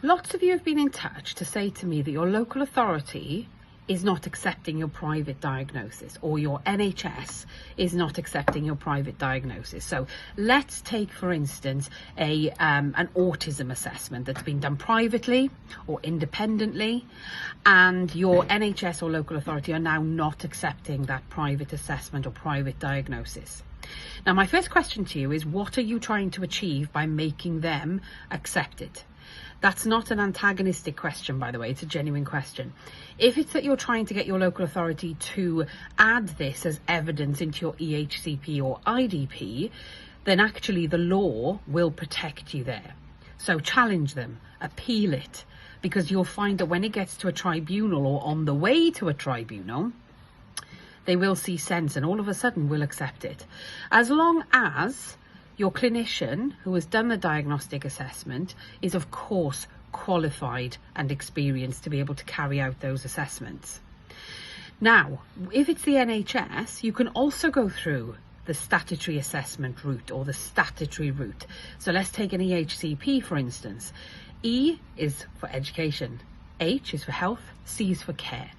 Lots of you have been in touch to say to me that your local authority is not accepting your private diagnosis, or your NHS is not accepting your private diagnosis. So let's take, for instance, an autism assessment that's been done privately or independently, and your NHS or local authority are now not accepting that private assessment or private diagnosis. Now, my first question to you is, what are you trying to achieve by making them accept it? That's not an antagonistic question, by the way, it's a genuine question. If it's that you're trying to get your local authority to add this as evidence into your EHCP or IDP, then actually the law will protect you there. So challenge them, appeal it, because you'll find that when it gets to a tribunal or on the way to a tribunal, they will see sense and all of a sudden will accept it. As long as your clinician who has done the diagnostic assessment is, of course, qualified and experienced to be able to carry out those assessments. Now, if it's the NHS, you can also go through the statutory assessment route or the statutory route. So let's take an EHCP, for instance. E is for education, H is for health, C is for care.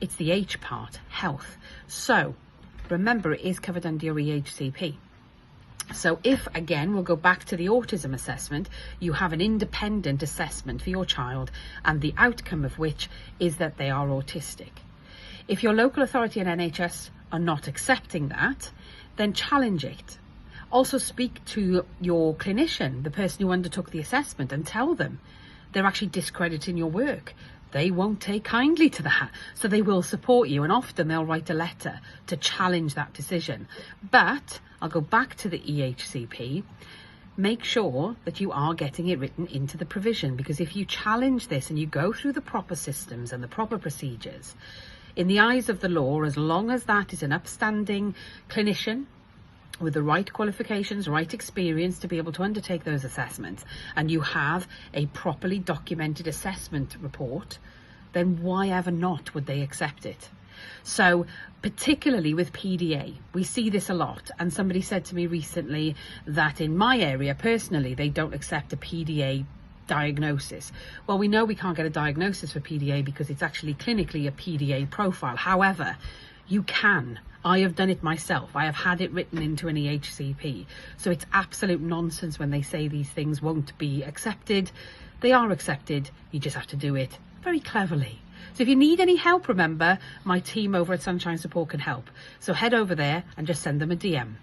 It's the H part, health. So remember, it is covered under your EHCP. So if, again, we'll go back to the autism assessment, you have an independent assessment for your child, and the outcome of which is that they are autistic. If your local authority and NHS are not accepting that, then challenge it. Also speak to your clinician, the person who undertook the assessment, and tell them they're actually discrediting your work. They won't take kindly to that, so they will support you, and often they'll write a letter to challenge that decision. But I'll go back to the EHCP. Make sure that you are getting it written into the provision, because if you challenge this and you go through the proper systems and the proper procedures, in the eyes of the law, as long as that is an upstanding clinician with the right qualifications, right experience to be able to undertake those assessments, and you have a properly documented assessment report, then why ever not would they accept it? So particularly with PDA, we see this a lot. And somebody said to me recently that in my area, personally, they don't accept a PDA diagnosis. Well, we know we can't get a diagnosis for PDA because it's actually clinically a PDA profile. However, you can. I have done it myself. I have had it written into an EHCP. So it's absolute nonsense when they say these things won't be accepted. They are accepted. You just have to do it very cleverly. So if you need any help, remember, my team over at Sunshine Support can help. So head over there and just send them a DM.